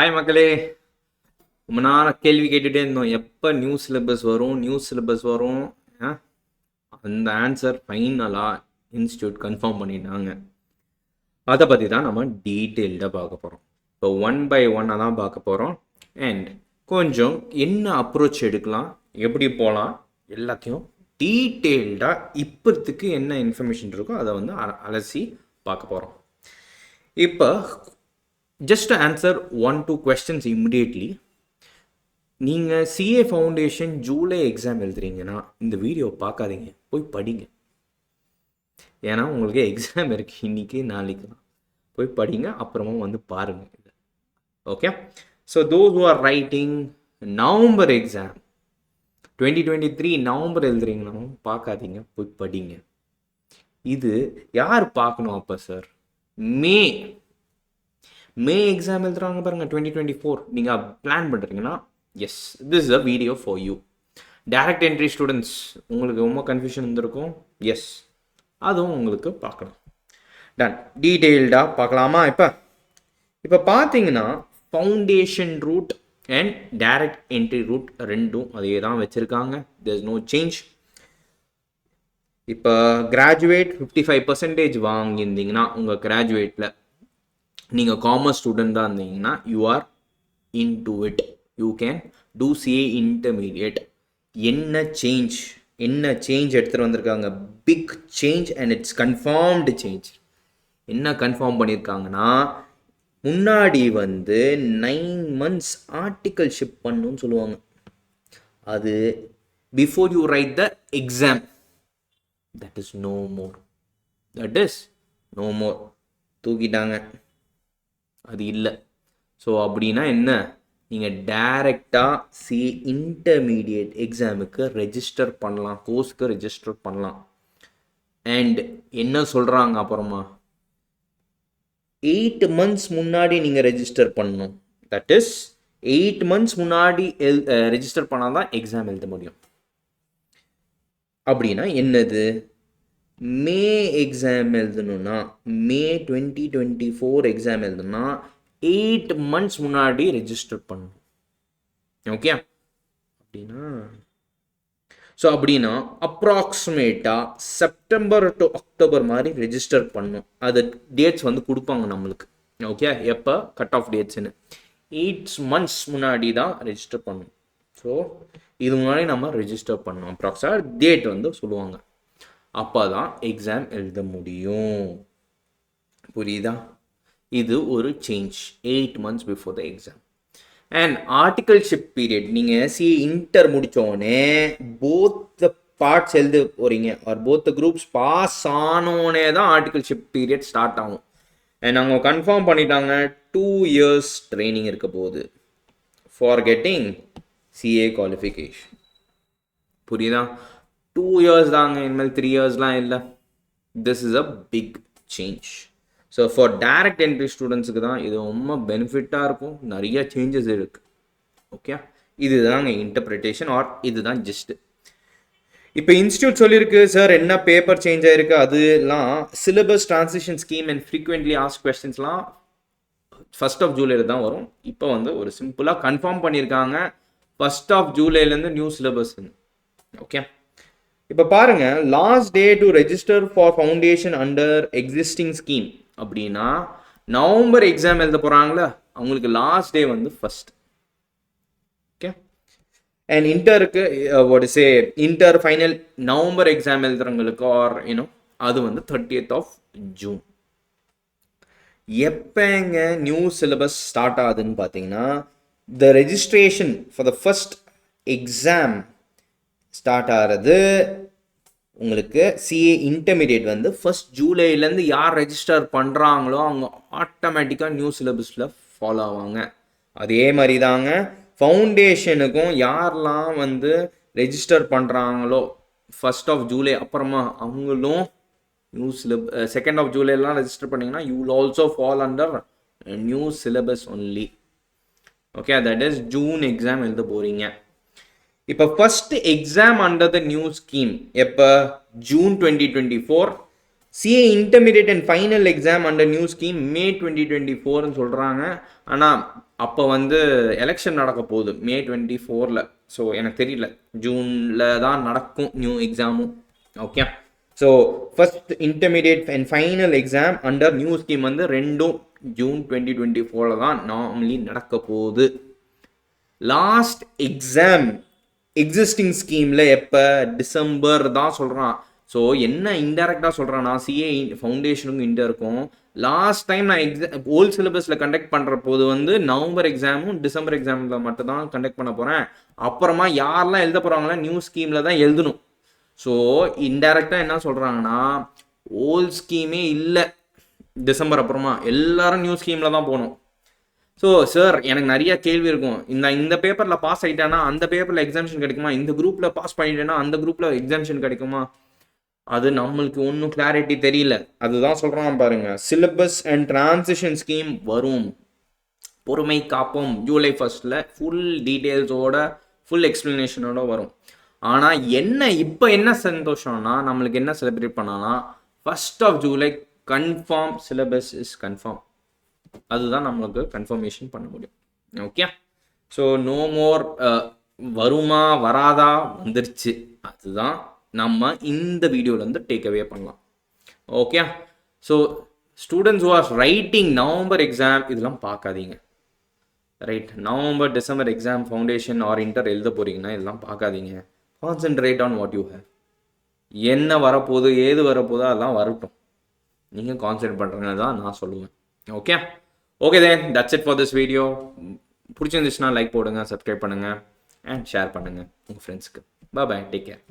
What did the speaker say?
Hi மக்களே. ரொம்ப நாள் கேள்வி கேட்டுகிட்டே இருந்தோம், எப்போ நியூ சிலபஸ் வரும். அந்த ஆன்சர் ஃபைனலாக இன்ஸ்டியூட் கன்ஃபார்ம் பண்ணிட்டாங்க. அதை பற்றி தான் நம்ம டீட்டெயில்டாக பார்க்க போகிறோம். இப்போ 1 by 1 தான் பார்க்க போகிறோம். அண்ட் கொஞ்சம் என்ன அப்ரோச் எடுக்கலாம், எப்படி போகலாம், எல்லாத்தையும் டீட்டெயில்டாக இப்போத்துக்கு என்ன இன்ஃபர்மேஷன் இருக்கோ அதை வந்து அலசி பார்க்க போகிறோம். இப்போ just to answer 1-2 questions immediately. நீங்கள் சிஏ ஃபவுண்டேஷன் ஜூலை எக்ஸாம் எழுதுறீங்கன்னா இந்த வீடியோ பார்க்காதீங்க, போய் படிங்க. ஏன்னா உங்களுக்கு எக்ஸாம் இருக்குது இன்றைக்கி நாளைக்கு தான். போய் படிங்க, அப்புறமா வந்து பாருங்கள் இது. Okay, so those who are writing November exam 2023 November எழுதுறீங்கனாலும் பார்க்காதீங்க, போய் படிங்க. இது யார் பார்க்கணும் அப்போ சார்? மே எக்ஸாம் எழுதுறாங்க பாருங்கள் 2024. நீங்கள் பிளான் பண்ணுறீங்கன்னா yes, this is a video for you. Direct entry students உங்களுக்கு ரொம்ப கன்ஃபியூஷன் இருந்திருக்கும். எஸ், அதுவும் உங்களுக்கு பார்க்கணும். டன், டீட்டெயில்டாக பார்க்கலாமா? இப்போ பார்த்தீங்கன்னா foundation route and direct entry route ரெண்டும் அதே தான் வச்சுருக்காங்க. There is no change. இப்போ கிராஜுவேட் 55% வாங்கியிருந்தீங்கன்னா உங்கள் கிராஜுவேட்டில் நீங்கள் காமர்ஸ் ஸ்டூடெண்ட் தான் இருந்தீங்கன்னா you are into it. You can do CA intermediate. என்ன சேஞ்ச் எடுத்துகிட்டு வந்திருக்காங்க? Big change and it's confirmed change. என்ன கன்ஃபார்ம் பண்ணியிருக்காங்கன்னா, முன்னாடி வந்து 9 months ஆர்டிகல்ஷிப் பண்ணணும்னு சொல்லுவாங்க. அது before you write the exam. That is no more. தூக்கிட்டாங்க, அது இல்லை. ஸோ அப்படின்னா என்ன? நீங்கள் டைரெக்டாக இன்டர்மீடியட் எக்ஸாமுக்கு ரெஜிஸ்டர் பண்ணலாம், கோர்ஸுக்கு ரெஜிஸ்டர் பண்ணலாம். அண்ட் என்ன சொல்கிறாங்க அப்புறமா, 8 months முன்னாடி நீங்கள் ரெஜிஸ்டர் பண்ணணும். தட் இஸ் 8 months முன்னாடி ரெஜிஸ்டர் பண்ணால் தான் எக்ஸாம் எழுத முடியும். அப்படின்னா என்னது? மே எக்ஸாம் எழுதணும்னா, மே 2024 எக்ஸாம் எழுதணும்னா 8 months முன்னாடி ரெஜிஸ்டர் பண்ணணும். ஓகே, அப்படின்னா அப்ராக்சிமேட்டாக செப்டம்பர் டு அக்டோபர் மாதிரி ரெஜிஸ்டர் பண்ணணும். அது டேட்ஸ் வந்து கொடுப்பாங்க நம்மளுக்கு. ஓகே, எப்போ கட் ஆஃப் டேட்ஸ்ன்னு 8 months முன்னாடி தான் ரெஜிஸ்டர் பண்ணணும். ஸோ இது முன்னாடி நம்ம ரெஜிஸ்டர் பண்ணணும். அப்ராக்சிமேட் டேட் வந்து சொல்லுவாங்க. அப்போ தான் எக்ஸாம் எழுத முடியும். புரியுதா? இது ஒரு change. 8 months before the exam. And articleship period, நீங்கள் சிஏ இன்டர் முடித்தோடனே போத் த பார்ட்ஸ் எழுத போகிறீங்க or both the groups pass ஆனோடனே தான் ஆர்டிகல்ஷிப் பீரியட் ஸ்டார்ட் ஆகும். அண்ட் அவங்க கன்ஃபார்ம் பண்ணிட்டாங்க 2 years ட்ரைனிங் இருக்க போகுது ஃபார் கெட்டிங் சிஏ குவாலிஃபிகேஷன். புரியுதா? 2 years தாங்க, இனிமேல் 3 yearsலாம் இல்லை. This is a big change. So for direct entry ஸ்டூடெண்ட்ஸுக்கு தான் இது ரொம்ப பெனிஃபிட்டாக இருக்கும். நிறைய சேஞ்சஸ் இருக்குது. ஓகே, இதுதாங்க இன்டர்பிரிட்டேஷன் ஆர் இதுதான் ஜஸ்ட்டு. இப்போ இன்ஸ்டியூட் சொல்லியிருக்கு சார் என்ன பேப்பர் சேஞ்ச் ஆகிருக்கு, அதுலாம் syllabus transition scheme and frequently asked கொஸ்டின்ஸ்லாம் 1st of July தான் வரும். இப்போ வந்து ஒரு சிம்பிளாக கன்ஃபார்ம் பண்ணியிருக்காங்க 1st of July new syllabus. Okay, இப்போ பாருங்க, last day to register for foundation under existing scheme அப்படின்னா நவம்பர் எக்ஸாம் எழுத போகிறாங்களா அவங்களுக்கு லாஸ்ட் டே வந்து 1st. ஓகே, அண்ட் இன்டருக்கு இன்டர் ஃபைனல் நவம்பர் எக்ஸாம் எழுதுறவங்களுக்கு ஆர் அது வந்து 30th of June. எப்போங்க நியூ சிலபஸ் ஸ்டார்ட் ஆகுதுன்னு பார்த்தீங்கன்னா, the registration for the first exam start ஆகிறது உங்களுக்கு சிஏ இன்டர்மீடியட் வந்து 1st Julyலேருந்து யார் ரெஜிஸ்டர் பண்ணுறாங்களோ அவங்க ஆட்டோமேட்டிக்காக நியூ சிலபஸில் ஃபாலோ ஆவாங்க. அதே மாதிரி தாங்க ஃபவுண்டேஷனுக்கும் யாரெல்லாம் வந்து ரெஜிஸ்டர் பண்ணுறாங்களோ 1st of July அப்புறமா அவங்களும் நியூ சிலபஸ் 2nd of Julyலாம் ரெஜிஸ்டர் பண்ணிங்கன்னா you will also fall under new syllabus only. Okay, that is June exam எழுத போகிறீங்க. இப்போ first exam under the new scheme எப்போ? June 2024. CA intermediate and final exam under new scheme May 2024ன்னு சொல்கிறாங்க. ஆனால் அப்போ வந்து எலெக்ஷன் நடக்க போகுது மே 24ல். ஸோ எனக்கு தெரியல, ஜூனில் தான் நடக்கும் நியூ எக்ஸாமும். Okay, so first intermediate and final exam under new scheme வந்து ரெண்டும் ஜூன் 2024 தான் நார்மலி நடக்க போகுது. லாஸ்ட் எக்ஸாம் எக்ஸிஸ்டிங் ஸ்கீமில் எப்போ, டிசம்பர் தான் சொல்கிறான். ஸோ என்ன இன்டெரக்டாக சொல்கிறேன்னா, சிஏ ஃபவுண்டேஷனுக்கும் இருக்கும். லாஸ்ட் டைம் நான் ஓல்ட் சிலபஸில் கண்டக்ட் பண்ணுற போது வந்து நவம்பர் எக்ஸாமும் டிசம்பர் எக்ஸாமில் மட்டும் தான் கண்டக்ட் பண்ண போகிறேன். அப்புறமா யாரெல்லாம் எழுத போகிறாங்களோ நியூ ஸ்கீமில் தான் எழுதணும். ஸோ இன்டெரக்டாக என்ன சொல்கிறாங்கன்னா, ஓல்ட் ஸ்கீமே இல்லை டிசம்பர் அப்புறமா, எல்லாரும் நியூ ஸ்கீமில் தான் போகணும். ஸோ சார் எனக்கு நிறைய கேள்வி இருக்கும். இந்த பேப்பரில் பாஸ் ஆகிட்டேன்னா அந்த பேப்பரில் எக்ஸாம்ஷன் கிடைக்குமா, இந்த குரூப்பில் பாஸ் பண்ணிட்டேன்னா அந்த குரூப்பில் எக்ஸாம்ஷன் கிடைக்குமா, அது நம்மளுக்கு ஒன்றும் கிளாரிட்டி தெரியல. அதுதான் சொல்கிறான் பாருங்க, சிலபஸ் அண்ட் டிரான்சிஷன் ஸ்கீம் வரும், பொறுமை காப்போம், ஜூலை 1 ஃபுல் டீட்டெயில்ஸோட ஃபுல் எக்ஸ்ப்ளனேஷனோட வரும். ஆனால் இப்போ என்ன சந்தோஷம்னா, நம்மளுக்கு என்ன செலிப்ரேட் பண்ணானா 1 July confirm syllabus is confirm. அதுதான் நம்மளுக்கு கன்ஃபர்மேஷன் பண்ண முடியும். ஓகே, ஸோ நோ மோர் வருமா வராதா, வந்துருச்சு. அதுதான் நம்ம இந்த வீடியோலேருந்து டேக் அவே பண்ணலாம். Okay, so students who are writing November exam இதெல்லாம் பார்க்காதீங்க. Right, November December exam foundation R inter எழுத போகிறீங்கன்னா இதெல்லாம் பார்க்காதீங்க. Concentrate on what you have. என்ன வரப்போகுது ஏது வரப்போதோ அதெல்லாம் வரட்டும், நீங்கள் கான்சென்ட்ரேட் பண்ணுறங்க தான் நான் சொல்லுவேன். Okay okay then that's it for this video. பிடிச்சிருந்துச்சுன்னா லைக் போடுங்க, சப்ஸ்கிரைப் பண்ணுங்கள் அண்ட் ஷேர் பண்ணுங்கள் உங்கள் ஃப்ரெண்ட்ஸ்க்கு. பாய், டேக் கேர்.